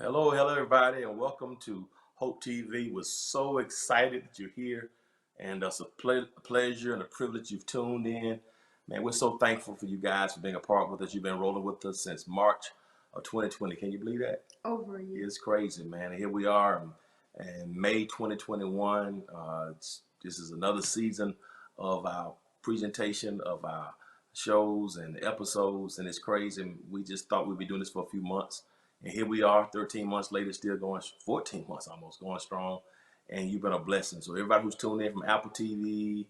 Hello, everybody, and welcome to Hope TV. We're so excited that you're here, and it's a pleasure and a privilege you've tuned in. Man, we're so thankful for you guys for being a part with us. You've been rolling with us since March of 2020. Can you believe that? Over a year. It's crazy, man. And here we are in May 2021. This is another season of our presentation of our shows and episodes, and it's crazy. We just thought we'd be doing this for a few months. And here we are 13 months later, still going, 14 months almost, going strong. And you've been a blessing. So everybody who's tuned in from Apple TV,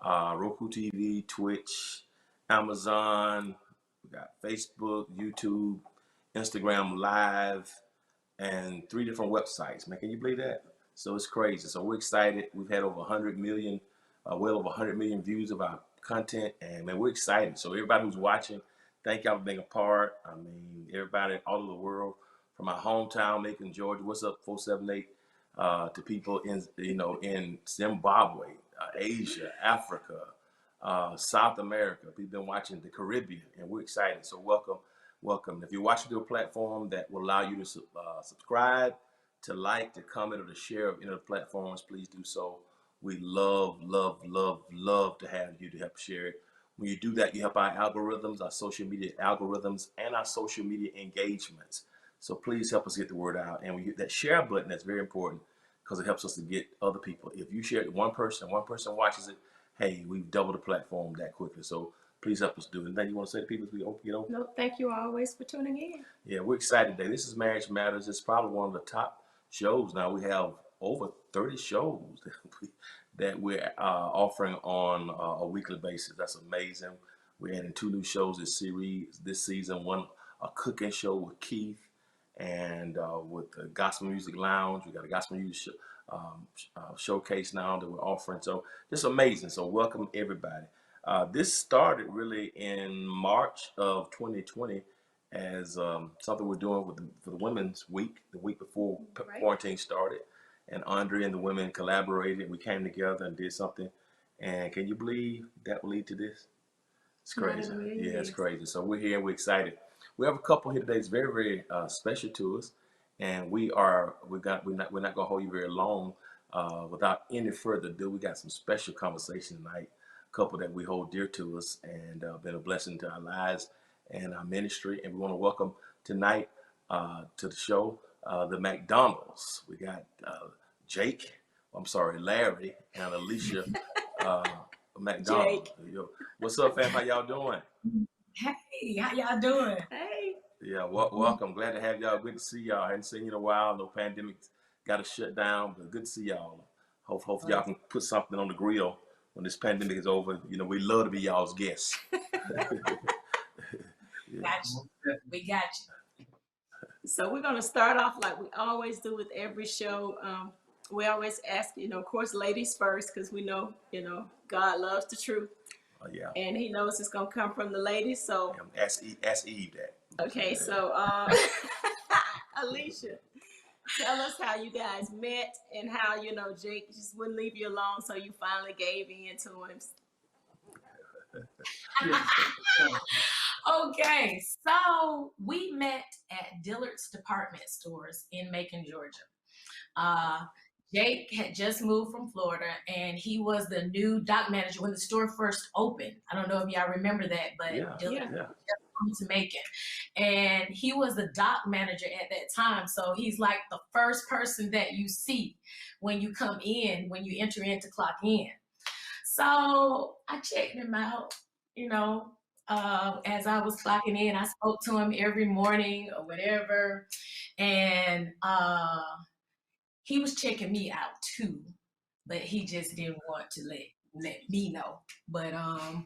Roku TV, Twitch, Amazon, we got Facebook, YouTube, Instagram Live, and 3 different websites. Man, can you believe that? So it's crazy. So we're excited. We've had over 100 million, well over 100 million views of our content. And man, we're excited. So everybody who's watching, thank y'all for being a part. I mean, everybody all over the world, from my hometown, Macon, Georgia. What's up, 478? To people in Zimbabwe, Asia, Africa, South America. We've been watching the Caribbean, and we're excited. So welcome. If you're watching through a platform that will allow you to subscribe, to like, to comment, or to share of any of the platforms, please do so. We love to have you to help share it. When you do that, you help our algorithms, our social media algorithms, and our social media engagements. So please help us get the word out. And we hit that share button. That's very important because it helps us to get other people. If you share it to one person watches it, hey, we've doubled the platform that quickly. So please help us do it. Anything you want to say to people as we get open? No, thank you always for tuning in. Yeah, we're excited today. This is Marriage Matters. It's probably one of the top shows now. We have over 30 shows that we're offering on a weekly basis. That's amazing. We're adding 2 new shows this season. One, a cooking show with Keith, and with the Gospel Music Lounge. We got a Gospel Music showcase now that we're offering. So just amazing. So welcome everybody. This started really in March of 2020 as something we're doing for the Women's Week, the week before quarantine started. And Andre and the women collaborated. We came together and did something. And can you believe that will lead to this? It's crazy. Yeah, it's crazy. So we're here and we're excited. We have a couple here today. It's very, very special to us. And we're not gonna hold you very long. Without any further ado, we got some special conversation tonight. A couple that we hold dear to us and been a blessing to our lives and our ministry. And we want to welcome tonight to the show the McDonald's. We got Larry and Alicia McDonald. Yo, what's up, fam? How y'all doing? Hey, how y'all doing? Hey. Yeah, welcome. Glad to have y'all. Good to see y'all. I hadn't seen you in a while. No pandemic got us shut down, but good to see y'all. Hopefully y'all can put something on the grill when this pandemic is over. You know, we love to be y'all's guests. We got you. So we're going to start off like we always do with every show. We always ask, of course, ladies first, because we know, God loves the truth. Yeah. And he knows it's going to come from the ladies. So ask Eve that. Okay, so Alicia, tell us how you guys met and how, Jake just wouldn't leave you alone, so you finally gave in to him. Okay, so we met at Dillard's department stores in Macon, Georgia. Jake had just moved from Florida, and he was the new dock manager when the store first opened. I don't know if y'all remember that, but Dillard just come to Macon. And he was the dock manager at that time. So he's like the first person that you see when you come in, when you enter in to clock in. So I checked him out, as I was clocking in. I spoke to him every morning or whatever. And he was checking me out too, but he just didn't want to let let me know. But I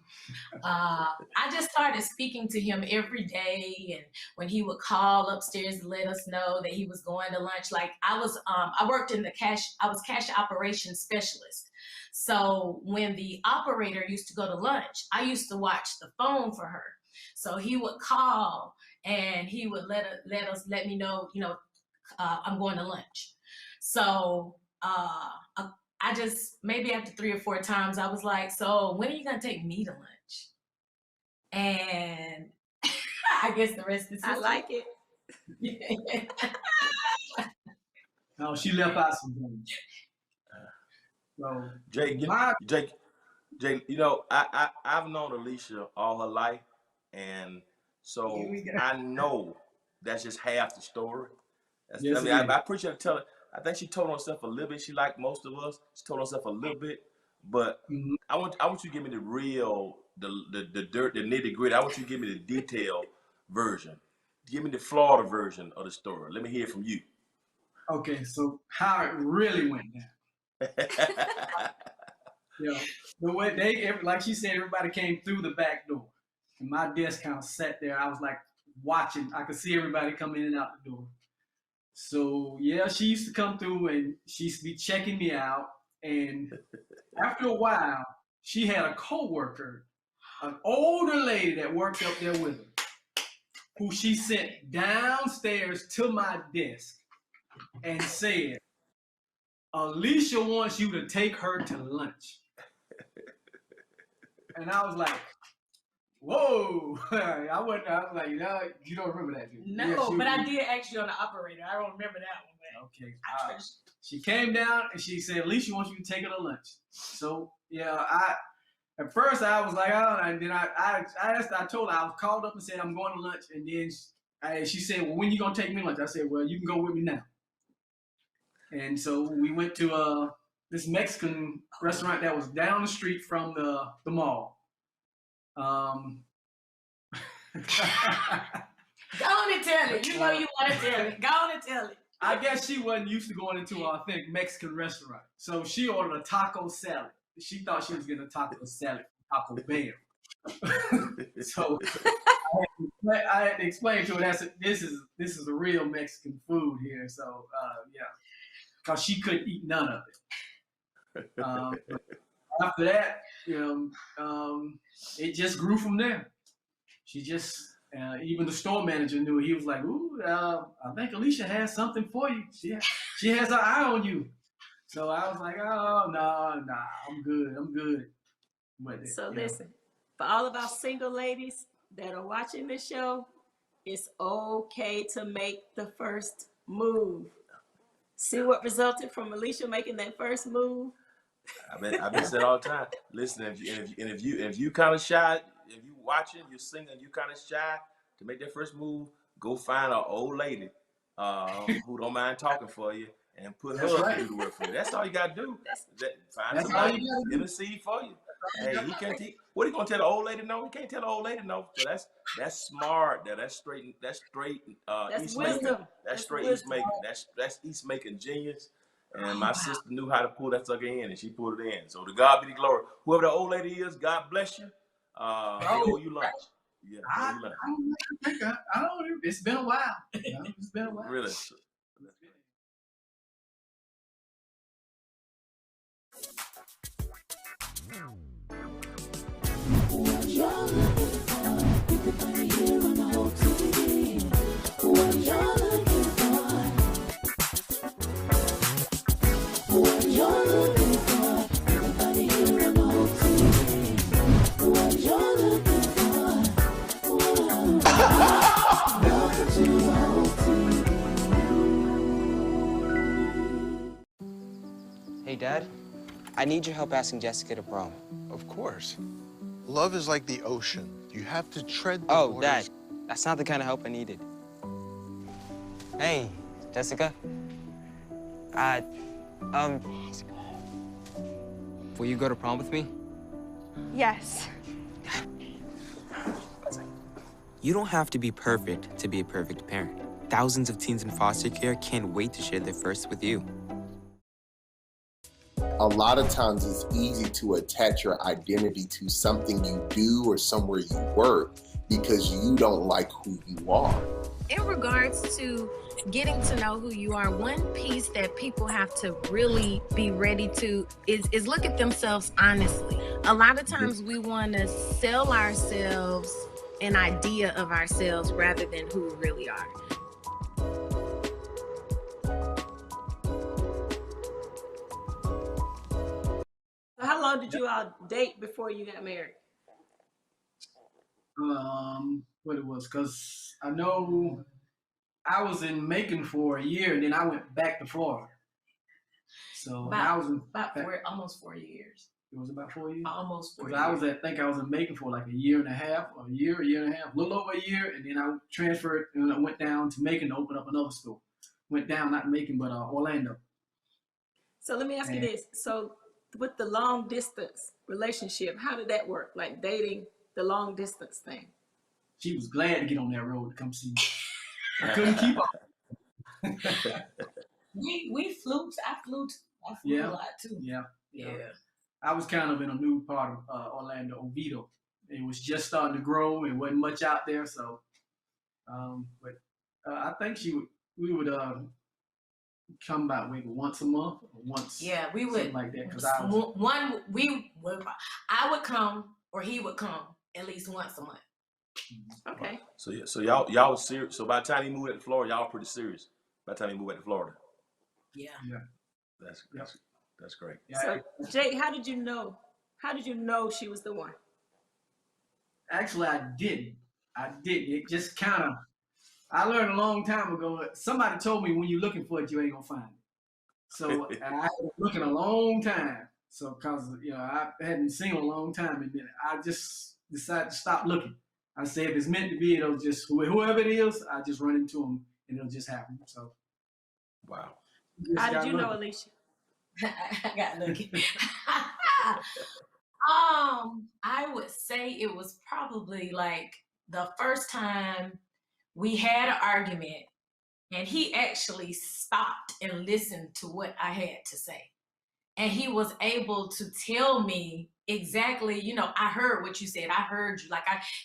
just started speaking to him every day, and when he would call upstairs to let us know that he was going to lunch, like I worked in I was cash operations specialist. So when the operator used to go to lunch, I used to watch the phone for her. So he would call and he would let me know, I'm going to lunch. So I just, maybe after 3 or 4 times, I was like, so when are you going to take me to lunch? And I guess the rest is history. I like it. No, she left out some things. So, Jake, I've known Alicia all her life, and so I know that's just half the story. Yes, I appreciate her telling. I think she told herself a little bit. She like most of us. She told herself a little bit, but I want you to give me the real, the dirt, the nitty gritty. I want you to give me the detailed version. Give me the Florida version of the story. Let me hear it from you. Okay, so how it really went down. The way like she said, everybody came through the back door, and my desk kind of sat there. I was like watching. I could see everybody come in and out the door. So yeah, she used to come through and she used to be checking me out. And after a while, she had a coworker, an older lady that worked up there with her, who she sent downstairs to my desk and said, Alicia wants you to take her to lunch. And I was like, whoa. I was like, no, you don't remember that, dude. No, yeah, but I did ask you on the operator. I don't remember that one. Okay. She came down and she said, Alicia wants you to take her to lunch. So, yeah, at first I was like, oh, and then I told her, I was called up and said, I'm going to lunch. And then she said, well, when you going to take me to lunch? I said, well, you can go with me now. And so we went to this Mexican restaurant that was down the street from the mall. Go on and tell it. You know you want to tell it. Go on and tell it. I guess she wasn't used to going into an authentic Mexican restaurant. So she ordered a taco salad. She thought she was getting a taco salad from Taco Bell. So I had to explain to her this is a real Mexican food here. So yeah, because she couldn't eat none of it. After that, it just grew from there. She just. Even the store manager knew. He was like, "Ooh, I think Alicia has something for you. She has her eye on you." So I was like, "Oh no, I'm good." But so listen, for all of our single ladies that are watching this show, it's okay to make the first move. See what resulted from Alicia making that first move? I've been saying all the time. Listen, if you kind of shy. If you watching, you're singing, you kind of shy to make that first move, go find an old lady who don't mind talking for you and put her up to do the work for you. That's all you got to do. Find somebody intercede for you. Hey, he can't what are you going to tell the old lady no? He can't tell the old lady no. So that's smart. That's straight That's East wisdom. Macon. That's straight East Macon. That's East Macon genius. And my sister knew how to pull that sucker in, and she pulled it in. So to God be the glory. Whoever the old lady is, God bless you. They owe you lunch. Yeah, I don't know. It's been a while. It's been a while. Really? What you're looking for, you can find it here on the whole TV. What you're looking for, what you're looking for, you can find it here on the whole TV. What you're looking for, welcome to the whole TV. Hey, Dad. I need your help asking Jessica to prom. Of course. Love is like the ocean. You have to tread the Oh, waters. Dad, that's not the kind of help I needed. Hey, Jessica. Will you go to prom with me? Yes. You don't have to be perfect to be a perfect parent. Thousands of teens in foster care can't wait to share their first with you. a lot of times it's easy to attach your identity to something you do or somewhere you work because you don't like who you are. In regards to getting to know who you are, one piece that people have to really be ready to is look at themselves honestly. A lot of times we want to sell ourselves an idea of ourselves rather than who we really are. So how long did you all date before you got married? What it was, because I know I was in Macon for a year and then I went back to Florida. So I was in almost 4 years. It was about 4 years? Almost 4 years. I was in Macon for like a year and a half, a year and a half, a little over a year, and then I transferred and I went down to Macon to open up another store. Went down, not Macon, but Orlando. So let me ask you this. So with the long distance relationship, how did that work? Like dating the long distance thing? She was glad to get on that road to come see me. I couldn't keep up. We flew. I flew a lot too. Yeah. I was kind of in a new part of Orlando, Oviedo. It was just starting to grow. It wasn't much out there, so. I think we would come about maybe once a month or once. Yeah, we would. Something like that. I would come or he would come at least once a month. Okay. So y'all was serious. So by the time he moved to Florida, y'all were pretty serious. By the time he moved to Florida. Yeah. That's great. Yeah. So Jake, how did you know? How did you know she was the one? Actually, I didn't. It just kind of. I learned a long time ago. Somebody told me when you're looking for it, you ain't gonna find it. So I was looking a long time. So cause I hadn't seen a long time, and then I just decided to stop looking. I said, if it's meant to be, it'll just, whoever it is, I just run into them and it'll just happen. So. Wow. How did you know, Alicia? I got lucky. I would say it was probably like the first time we had an argument and he actually stopped and listened to what I had to say. And he was able to tell me exactly, I heard what you said. I heard you.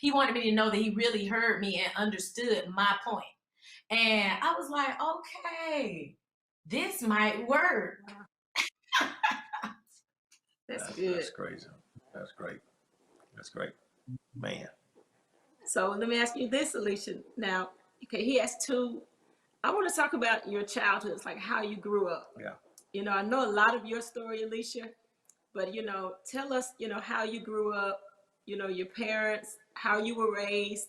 He wanted me to know that he really heard me and understood my point. And I was like, okay, this might work. That's good. That's crazy. That's great. Man. So let me ask you this, Alicia. Now, okay, he has two. I want to talk about your childhoods, like how you grew up. Yeah. I know a lot of your story, Alicia, but, tell us, how you grew up, your parents, how you were raised,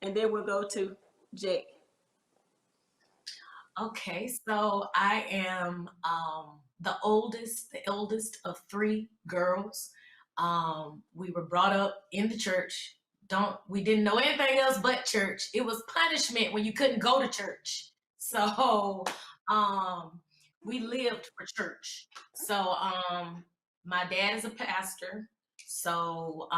and then we'll go to Jake. Okay, so I am the eldest of three girls. We were brought up in the church. We didn't know anything else but church. It was punishment when you couldn't go to church. So we lived for church. So my dad is a pastor. So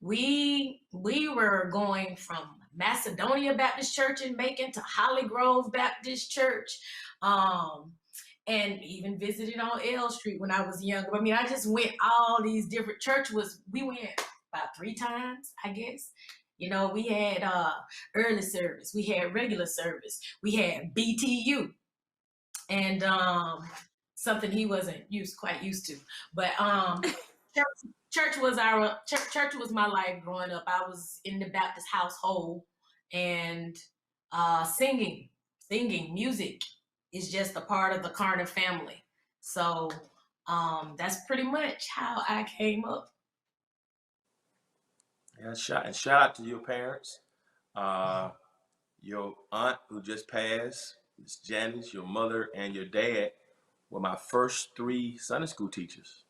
we were going from Macedonia Baptist Church in Macon to Holly Grove Baptist Church, and even visited on L Street when I was younger. I mean, I just went all these different churches. We went about 3 times, I guess. We had early service, we had regular service, we had BTU, and something he wasn't quite used to. But church was my life growing up. I was in the Baptist household, and singing music is just a part of the Carter family. So that's pretty much how I came up. Yeah, shout out to your parents. Your aunt who just passed, Miss Janice, your mother, and your dad were my first 3 Sunday school teachers.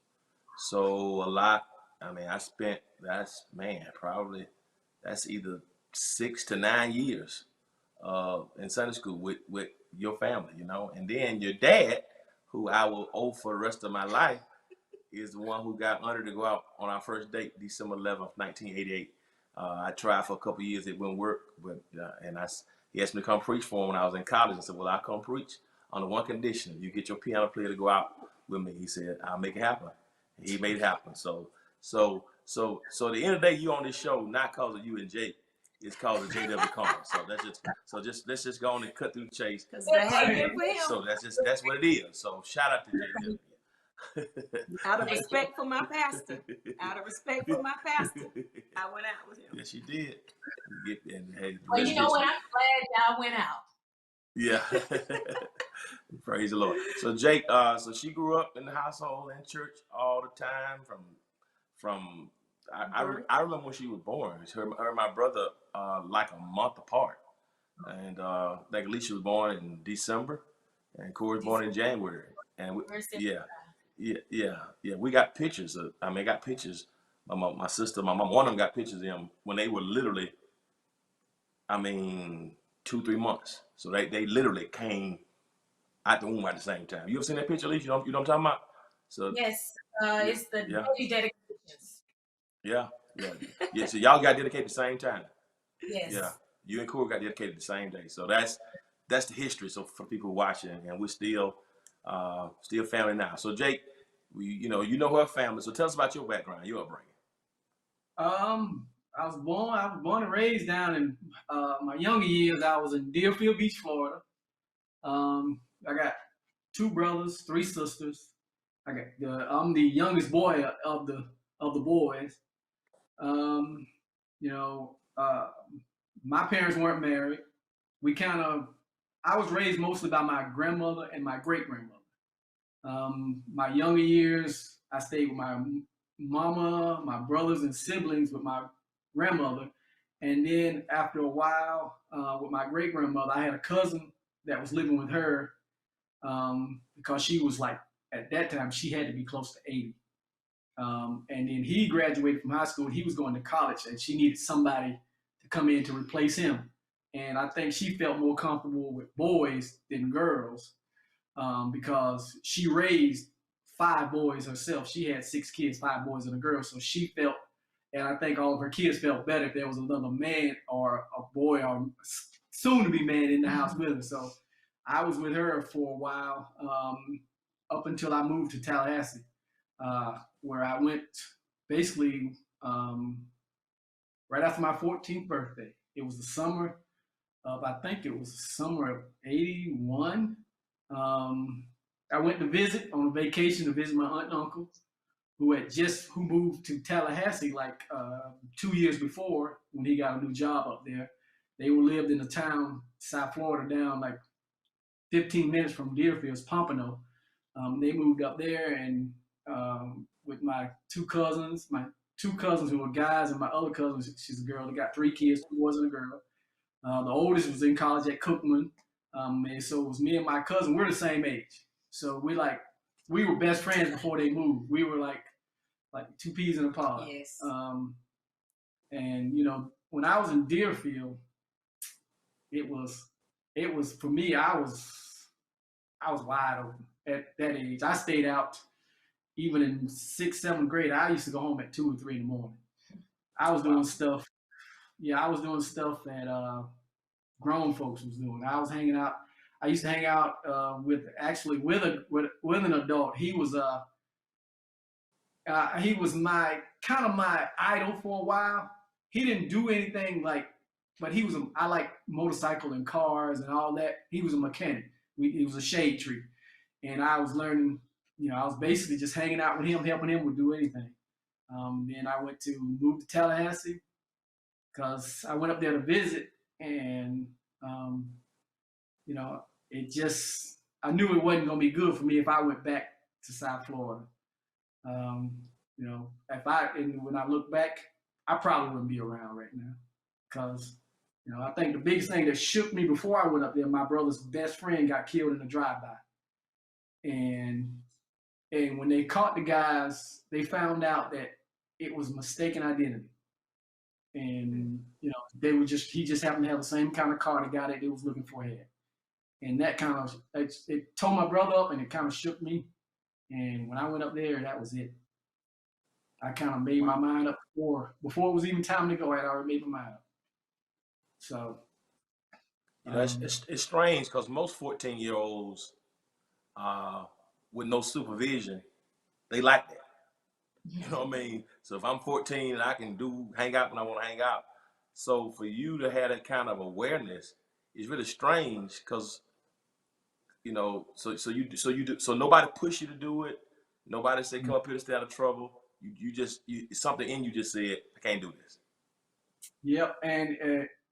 So I spent, probably that's either 6 to 9 years in Sunday school with your family, and then your dad, who I will owe for the rest of my life, is the one who got honored to go out on our first date, December 11th, 1988. I tried for a couple of years, it wouldn't work, but he asked me to come preach for him when I was in college. I said, well, I'll come preach on the one condition: you get your piano player to go out with me. He said, "I'll make it happen." And he made it happen. So at the end of the day, you on this show not cause of you and Jake. It's cause of JW Cohen. Let's just go on and cut through the chase. Because the hate for him. So that's what it is. So shout out to JW. Out of respect for my pastor. Out of respect for my pastor. I went out with him. Yes, you did. Well, you know what? I'm glad y'all went out. Yeah. Praise the Lord. So Jake, so she grew up in the household and church all the time from I remember when she was born. Her and my brother like a month apart. And like Alicia was born in December and Corey was born in January. And we got pictures got pictures. My sister, my mom, one of them got pictures of them when they were literally 2-3 months. So they literally came out the womb at the same time. You ever seen that picture, Alicia? You know what I'm talking about? So yes, it's the baby dedications. Yeah. So y'all got dedicated at the same time. Yes. Yeah. You and Corey got dedicated the same day. So that's the history. So for people watching, and we're still family now. So Jake, you know her family. So tell us about your background, your upbringing. I was born and raised down in my younger years. I was in Deerfield Beach, Florida. I got 2 brothers, 3 sisters. I'm the youngest boy of the boys. My parents weren't married. I was raised mostly by my grandmother and my great-grandmother. My younger years, I stayed with my mama, my brothers and siblings with my grandmother. And then after a while, with my great-grandmother, I had a cousin that was living with her because she was like, at that time, she had to be close to 80. And then he graduated from high school and he was going to college and she needed somebody to come in to replace him. And I think she felt more comfortable with boys than girls because she raised 5 boys herself. She had 6 kids, 5 boys and a girl. So she felt, and I think all of her kids felt better if there was another man or a boy or soon to be man in the house with her. So I was with her for a while up until I moved to Tallahassee, where I went basically right after my 14th birthday. It was the summer of, I think it was the summer of 81. I went to visit on a vacation to visit my aunt and uncle who moved to Tallahassee like 2 years before when he got a new job up there. They lived in a town, South Florida, down like 15 minutes from Deerfield's Pompano. They moved up there and with my 2 cousins who were guys and my other cousin, she's a girl. They got 3 kids, 2 boys and a girl. The oldest was in college at Cookman. And so it was me and my cousin. We're the same age. So we were best friends before they moved. We were like 2 peas in a pod. Yes. And when I was in Deerfield, it was for me, I was wide open at that age. I stayed out even in 6th, 7th grade. I used to go home at 2 or 3 in the morning. I was doing stuff. Yeah, I was doing stuff that grown folks was doing. I was hanging out. I used to hang out with an adult. He was my idol for a while. He didn't do anything but I like motorcycle and cars and all that. He was a mechanic. He was a shade tree, and I was learning. I was basically just hanging out with him, helping him with do anything. Then I moved to Tallahassee because I went up there to visit, and I knew it wasn't gonna be good for me if I went back to South Florida. When I look back, I probably wouldn't be around right now because I think the biggest thing that shook me before I went up there, my brother's best friend got killed in a drive-by, and when they caught the guys, they found out that it was mistaken identity, and he just happened to have the same kind of car the guy that they was looking for had. And that it tore my brother up and it kind of shook me. And when I went up there, that was it. I kind of made my mind up before it was even time to go. I had already made my mind up. So, it's strange because most 14-year-olds with no supervision, they like that. You know what I mean? So if I'm 14 and I can hang out when I want to hang out. So for you to have that kind of awareness is really strange because, you know, so nobody push you to do it. Nobody say come up here to stay out of trouble. Something in you just said, I can't do this. Yep, and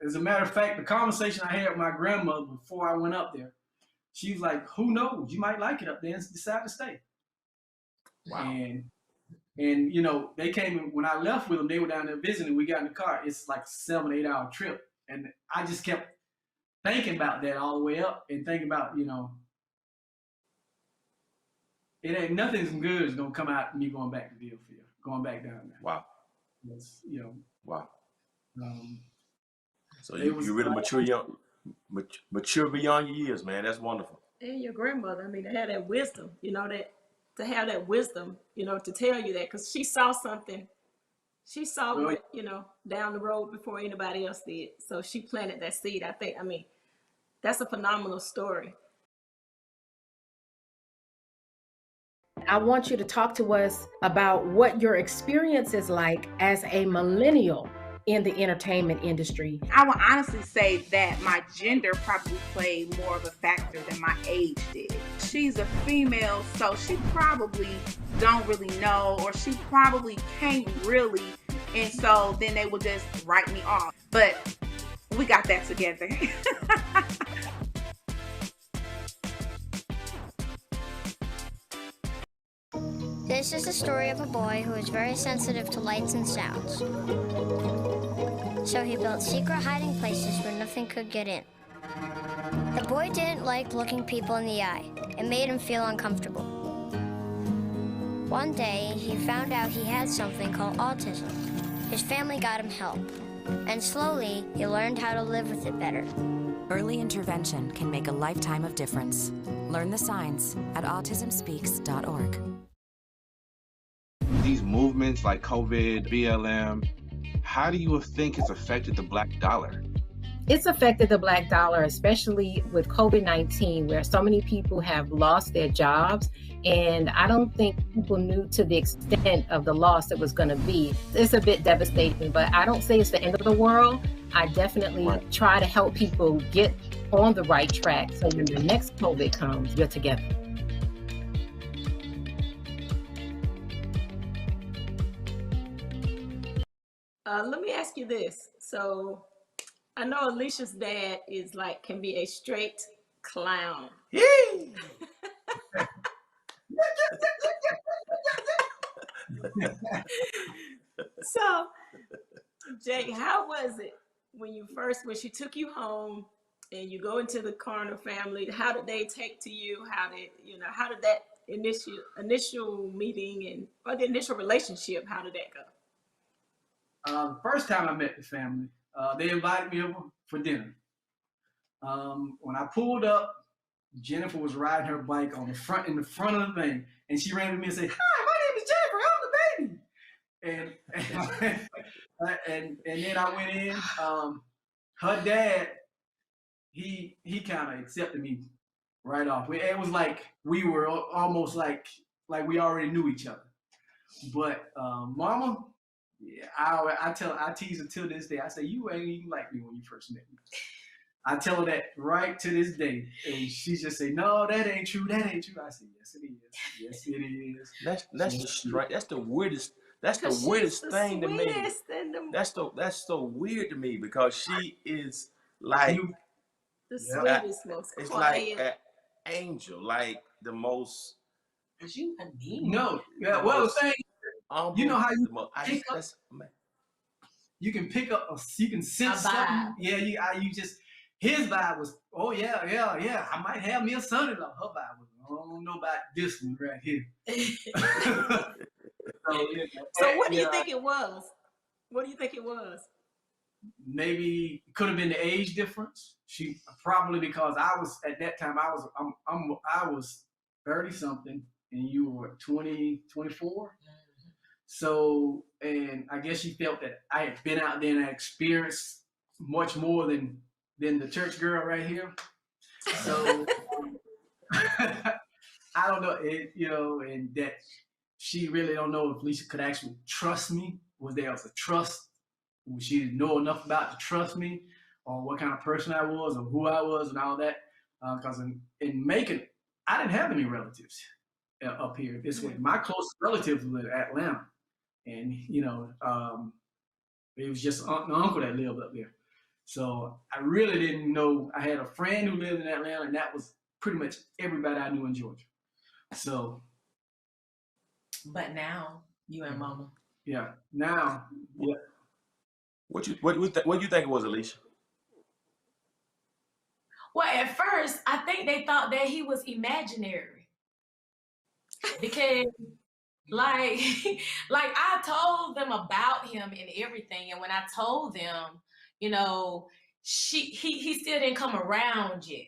as a matter of fact, the conversation I had with my grandmother before I went up there, she was like, "Who knows? You might like it up there and decide to stay." Wow. And you know, they came when I left with them. They were down there visiting. We got in the car. It's like a 7-8 hour trip, and I just kept thinking about that all the way up and thinking about, you know, it ain't nothing's good is gonna come out of me going back to Deerfield, going back down there. Wow. Yes, you know. Wow. So It you was really mature beyond your years, man. That's wonderful. And your grandmother, I mean, to have that wisdom, you know, to have that wisdom, you know, to tell you that, because she saw something. She saw what, you know, down the road before anybody else did. So she planted that seed. I mean, that's a phenomenal story. I want you to talk to us about what your experience is like as a millennial in the entertainment industry. I would honestly say that my gender probably played more of a factor than my age did. She's a female, so she probably don't really know, or she probably can't really, and so then they will just write me off. But we got that together. This is the story of a boy who is very sensitive to lights and sounds. So he built secret hiding places where nothing could get in. The boy didn't like looking people in the eye. It made him feel uncomfortable. One day, he found out he had something called autism. His family got him help, and slowly, he learned how to live with it better. Early intervention can make a lifetime of difference. Learn the signs at autismspeaks.org. These movements like COVID, BLM, how do you think it's affected the Black dollar? It's affected the Black dollar, especially with COVID-19, where so many people have lost their jobs. And I don't think people knew to the extent of the loss it was going to be. It's a bit devastating, but I don't say it's the end of the world. I definitely try to help people get on the right track so when the next COVID comes, you're together. Let me ask you this. So I know Alicia's dad can be a straight clown. So, Jake, how was it when she took you home and you go into the Carter family? How did they take to you? How did that initial meeting or the initial relationship, how did that go? The first time I met the family, they invited me over for dinner. When I pulled up, Jennifer was riding her bike in the front of the thing, and she ran to me and said, "Hi, my name is Jennifer. I'm the baby." And then I went in. Her dad, he kind of accepted me right off. It was like we were almost like we already knew each other. But Mama. Yeah, I tease her till this day. I say, you ain't even like me when you first met me. I tell her that right to this day. And she just say, no, that ain't true. That ain't true. I say, yes, it is. Yes, it is. That's the weirdest thing to me. That's so weird to me because she is like the sweetest, most it's quiet. like an angel, like the most. Is you anemic? No, yeah. Well, the thing. You know how you pick up? You can pick up, you can sense something. Yeah, you just, his vibe was, oh yeah, I might have me a son-in-law. Her vibe was, I don't know about this one right here. So what do you think it was? What do you think it was? Maybe it could have been the age difference. She probably, because at that time I was 30 something and you were 20, 24. So, and I guess she felt that I had been out there and I experienced much more than the church girl right here. So I don't know, and that she really don't know if Lisa could actually trust me. Was there a trust? Was she know enough about to trust me, or what kind of person I was, or who I was, and all that? Because in Macon, I didn't have any relatives up here this way. My closest relatives lived in Atlanta, and it was just aunt and uncle that lived up there. So I really didn't know. I had a friend who lived in Atlanta, and that was pretty much everybody I knew in Georgia. So. But now you and Mama. Yeah. Now. Yeah. What do you think it was, Alicia? Well, at first, I think they thought that he was imaginary because, like I told them about him and everything, and when I told them, he still didn't come around yet.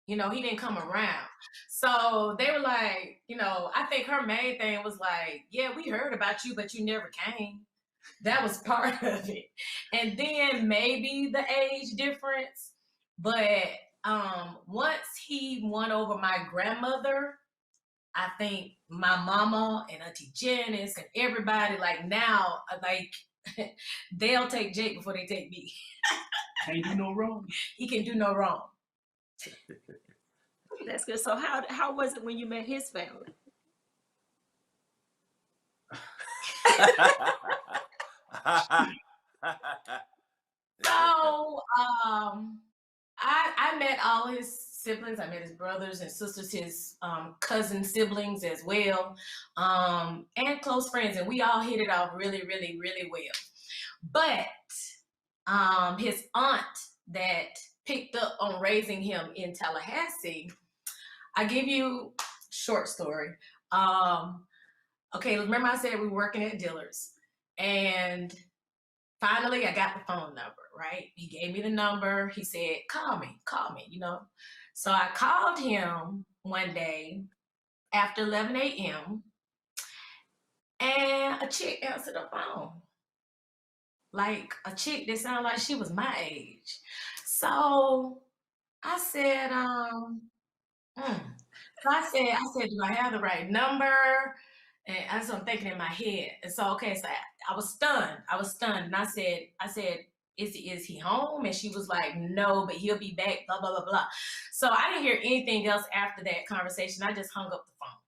He didn't come around. So they were like, I think her main thing was like, yeah, we heard about you, but you never came. That was part of it. And then maybe the age difference. But once he won over my grandmother, I think my mama and Auntie Janice and everybody, like now, like they'll take Jake before they take me. Can't do no wrong. He can do no wrong. That's good. So how was it when you met his family? So I met all his siblings. I met his brothers and sisters, his cousin siblings as well, and close friends, and we all hit it off really, really, really well. But his aunt that picked up on raising him in Tallahassee, I give you a short story. Okay, remember I said we were working at Dillard's, and finally I got the phone number, right? He gave me the number. He said, call me, So I called him one day after 11 a.m. and a chick answered the phone. Like a chick that sounded like she was my age. So I said, So I said, do I have the right number? And that's what I'm thinking in my head. And so, okay, so I was stunned. And I said, is he home? And she was like, no, but he'll be back, blah, blah, blah, blah. So I didn't hear anything else after that conversation. I just hung up the phone.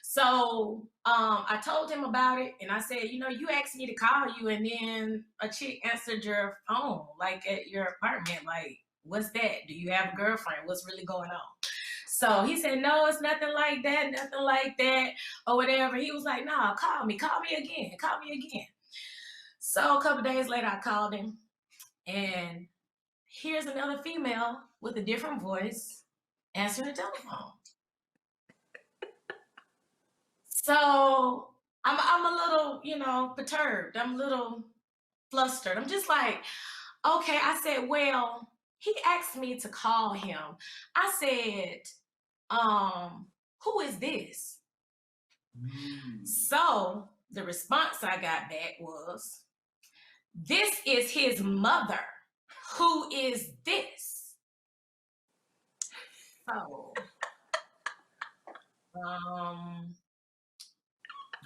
So I told him about it, and I said, you asked me to call you, and then a chick answered your phone, like at your apartment. Like, what's that? Do you have a girlfriend? What's really going on? So he said, no, it's nothing like that, or whatever. He was like, no, call me again. So a couple days later, I called him, and here's another female with a different voice answering the telephone. So I'm a little, perturbed. I'm a little flustered. I'm just like, okay. I said, well, he asked me to call him. I said, who is this? So the response I got back was, this is his mother. Who is this? So,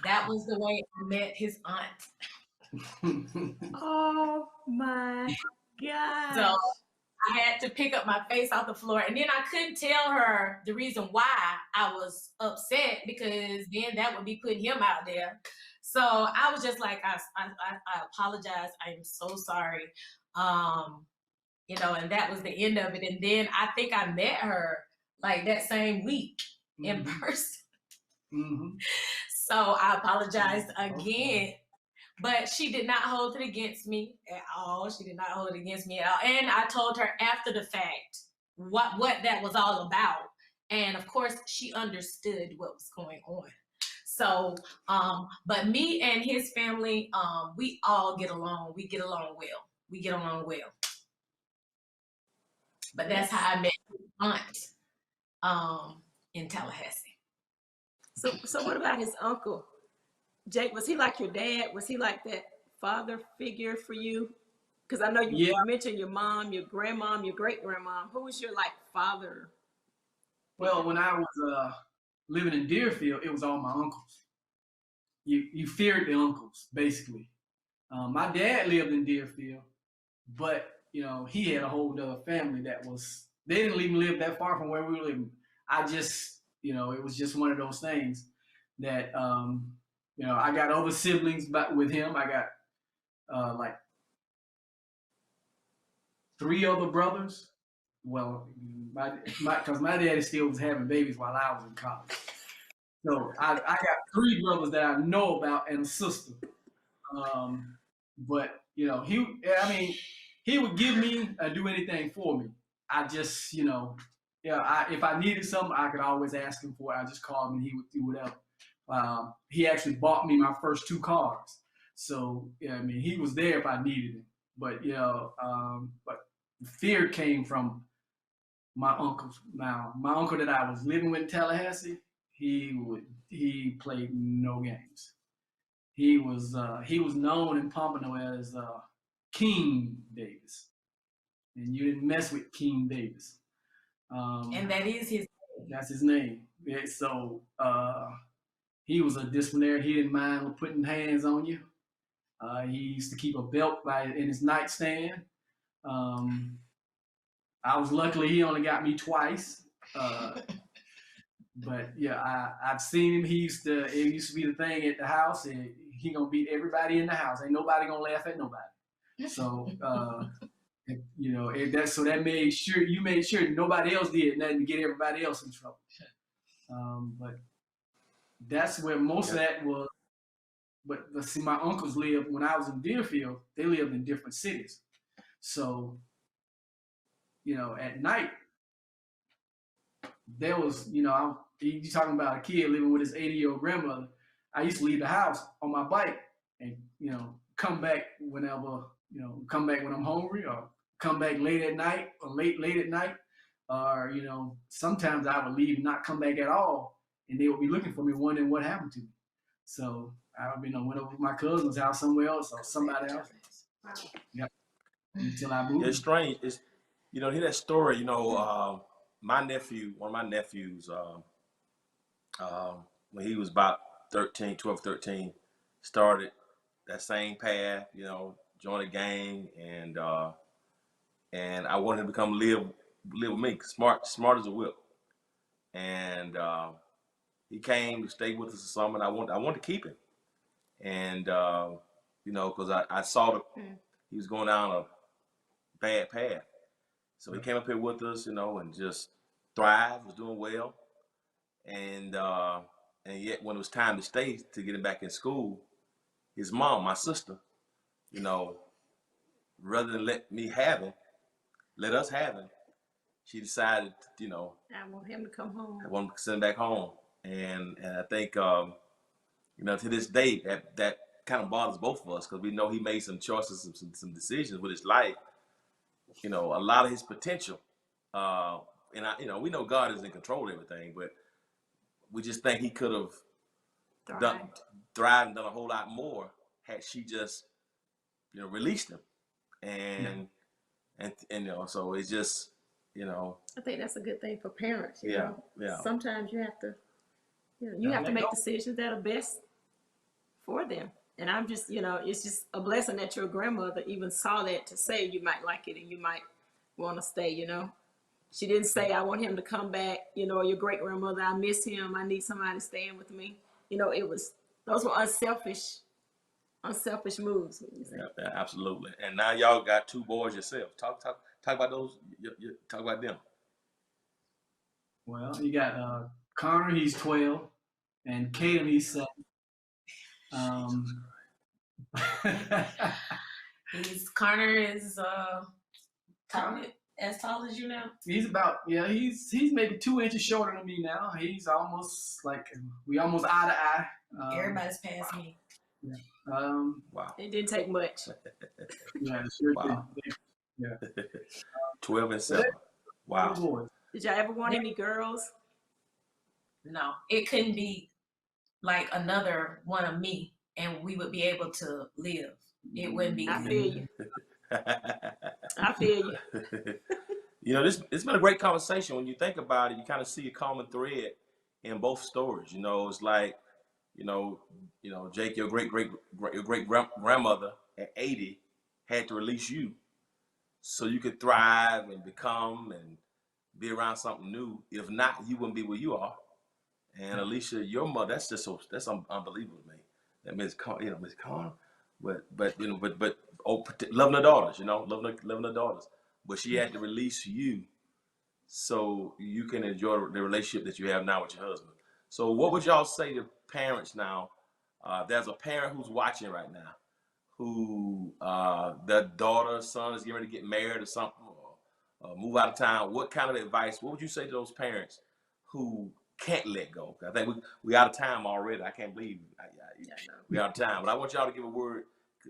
that was the way I met his aunt. Oh my God. So I had to pick up my face off the floor, and then I couldn't tell her the reason why I was upset, because then that would be putting him out there. So I was just like, I apologize. I am so sorry. And that was the end of it. And then I think I met her like that same week in person. Mm-hmm. So I apologized again. But she did not hold it against me at all. And I told her after the fact what that was all about. And of course, she understood what was going on. So, but me and his family, we all get along. We get along well. But that's how I met his aunt in Tallahassee. So what about his uncle? Jake, was he like your dad? Was he like that father figure for you? Because I know you mentioned your mom, your grandmom, your great grandmom. Who was your father? Well, when I was living in Deerfield, it was all my uncles. You feared the uncles, basically. My dad lived in Deerfield, but you know, he had a whole other family they didn't even live that far from where we were living. I just, you know, it was just one of those things that, you know, I got other siblings with him. I got like 3 other brothers. Well, because my daddy still was having babies while I was in college. So I got 3 brothers that I know about and a sister. But you know, he would give me do anything for me. I just, you know, if I needed something, I could always ask him for it. I just called him and he would do whatever. He actually bought me my first 2 cars. So, yeah, I mean, he was there if I needed him. But, you know, but fear came from my uncles. Now, my uncle that I was living with in Tallahassee, he played no games. He was known in Pompano as King Davis. And you didn't mess with King Davis. And that is his name. That's his name. Yeah, so he was a disciplinarian. He didn't mind putting hands on you. He used to keep a belt in his nightstand. Luckily he only got me twice. But yeah, I've seen him. It used to be the thing at the house. He gonna beat everybody in the house. Ain't nobody gonna laugh at nobody. So you know, that made sure nobody else did nothing to get everybody else in trouble. But that's where most of that was. But see, my uncles lived, when I was in Deerfield, they lived in different cities. So, you know, at night, there was, you know, you talking about a kid living with his 80-year-old grandmother. I used to leave the house on my bike and, you know, come back whenever, you know, come back when I'm hungry, or come back late at night, or late at night. Or, you know, sometimes I would leave and not come back at all, and they would be looking for me, wondering what happened to me. So I, you know, went over to my cousin's house somewhere else, or somebody else. Wow. Yep. Until I moved. It's strange. It's, you know, hear that story. You know, one of my nephews, when he was about 12, 13, started that same path. You know, joined a gang, and I wanted him to come live with me. Smart as a whip, and he came to stay with us the summer. And I wanted to keep him, and you know, because I saw he was going down a bad path. So he came up here with us, you know, and just thrived, was doing well. And yet when it was time to stay, to get him back in school, his mom, my sister, you know, rather than let us have him, she decided, you know, I want him to come home. I want him to send him back home. And I think, you know, to this day, that kind of bothers both of us, because we know he made some choices, some decisions with his life. You know, a lot of his potential, and you know, we know God is in control of everything, but we just think he could have thrived and done a whole lot more had she just, you know, released him. And you know, so it's just, you know, I think that's a good thing for parents. You Yeah, know? yeah. Sometimes you have to, you have to make decisions that are best for them. And I'm just, you know, it's just a blessing that your grandmother even saw that to say you might like it and you might want to stay, you know. She didn't say, I want him to come back, you know, your great grandmother, I miss him, I need somebody staying with me. You know, those were unselfish moves. Yeah, absolutely. And now y'all got 2 boys yourself. Talk about those. Talk about them. Well, you got Connor, he's 12, and Caden, he's 7. Connor is as tall as you now. He's about, he's maybe 2 inches shorter than me now. He's almost like, we almost eye to eye. Everybody's past me. Yeah. Wow. It didn't take much. Yeah, sure Wow. did. Yeah. 12 and 7. Wow. Did y'all ever want any girls? No, it couldn't be like another one of me, and we would be able to live. It wouldn't be. I feel you. I feel you. You know, it's been a great conversation. When you think about it, you kind of see a common thread in both stories. You know, it's like, Jake, your great grandmother at 80 had to release you so you could thrive and become and be around something new. If not, you wouldn't be where you are. And Alicia, your mother, that's unbelievable to me. That Miss Connor, but loving her daughters, loving her daughters. But she had to release you so you can enjoy the relationship that you have now with your husband. So what would y'all say to parents now? There's a parent who's watching right now who their daughter, son is getting ready to get married or something, or move out of town. What kind of advice, what would you say to those parents who can't let go? I think we out of time already. I can't believe we out of time. But I want y'all to give a word,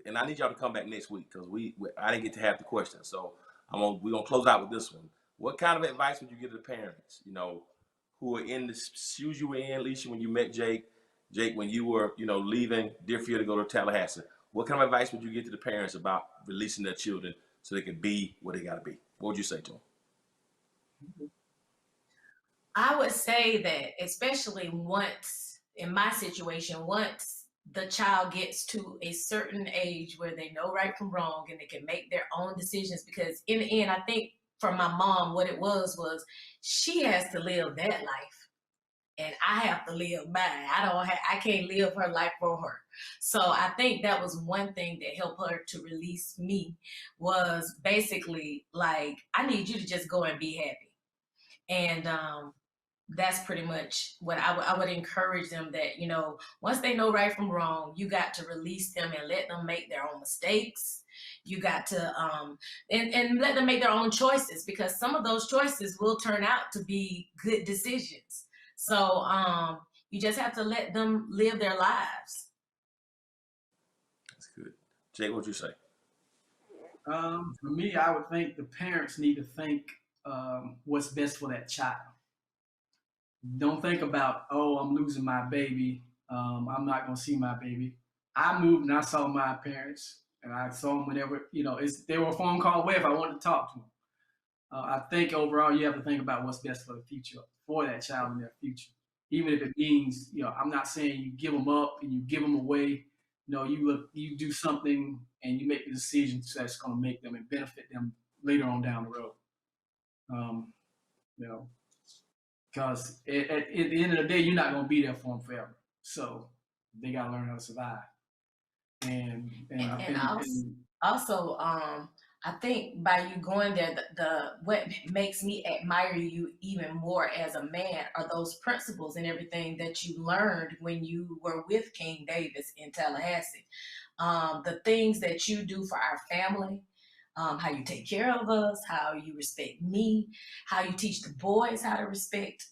and I need y'all to come back next week because I didn't get to have the question. So we're gonna close out with this one. What kind of advice would you give to the parents, who are in the shoes you were in, Alicia, when you met Jake, when you were, leaving Deerfield to go to Tallahassee? What kind of advice would you give to the parents about releasing their children so they can be what they got to be? What would you say to them? I would say that, especially once, in my situation, once the child gets to a certain age where they know right from wrong and they can make their own decisions, because in the end, I think for my mom, what it was she has to live that life and I have to live mine. I can't live her life for her. So I think that was one thing that helped her to release me, was basically like, I need you to just go and be happy. And that's pretty much what I would encourage them, that, once they know right from wrong, you got to release them and let them make their own mistakes. You got to and let them make their own choices, because some of those choices will turn out to be good decisions. So you just have to let them live their lives. That's good. Jay, what'd you say? For me, I would think the parents need to think what's best for that child. Don't think about, oh, I'm losing my baby. I'm not going to see my baby. I moved and I saw my parents, and I saw them whenever, they were a phone call away if I wanted to talk to them. I think overall you have to think about what's best for the future, for that child in their future. Even if it means, I'm not saying you give them up and you give them away. You do something and you make the decision that's going to make them and benefit them later on down the road. Because at the end of the day, you're not going to be there for them forever. So they got to learn how to survive. And also, I think by you going there, what makes me admire you even more as a man are those principles and everything that you learned when you were with King Davis in Tallahassee. The things that you do for our family, how you take care of us, how you respect me, how you teach the boys how to respect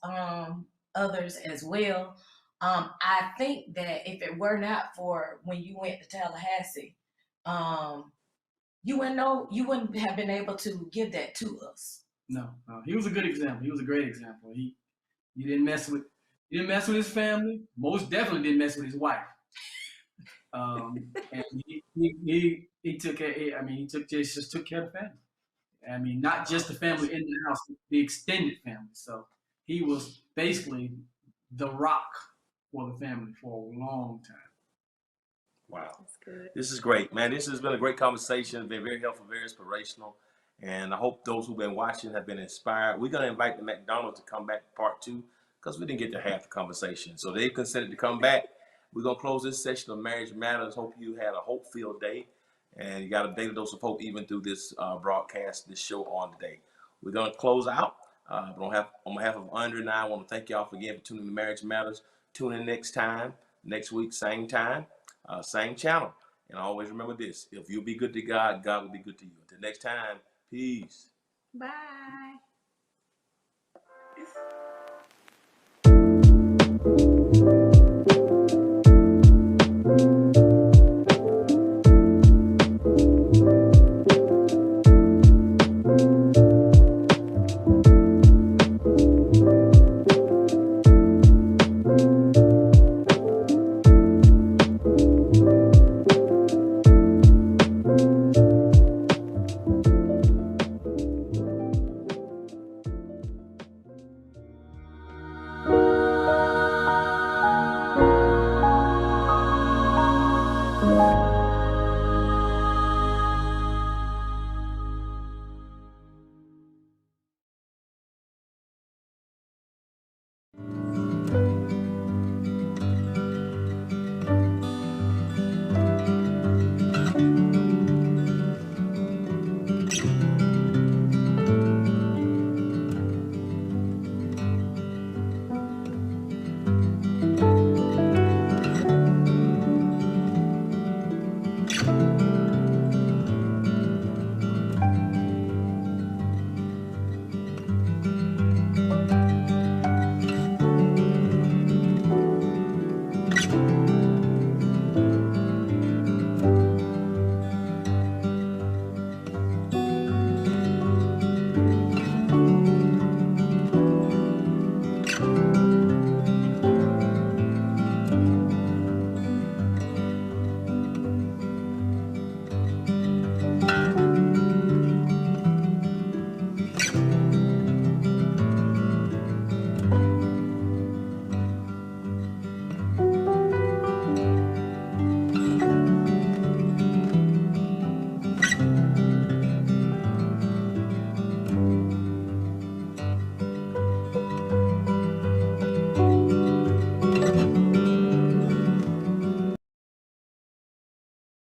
others as well. I think that if it were not for when you went to Tallahassee, you wouldn't have been able to give that to us. No, he was a good example. He was a great example. He didn't mess with his family. Most definitely didn't mess with his wife. And he took care. He just took care of the family. Not just the family in the house, the extended family. So he was basically the rock for the family for a long time. Wow. That's good. This is great, man. This has been a great conversation. It's been very helpful, very inspirational. And I hope those who've been watching have been inspired. We're going to invite the McDonald's to come back part 2 because we didn't get to have the conversation. So they've considered to come back. We're going to close this session of Marriage Matters. Hope you had a hope-filled day and you got a daily dose of hope even through this broadcast, this show on today. We're going to close out. But on behalf of Andre and I want to thank y'all again for tuning in to Marriage Matters. Tune in next week, same time. Same channel. And always remember this: if you be good to God, God will be good to you. Until next time, peace. Bye.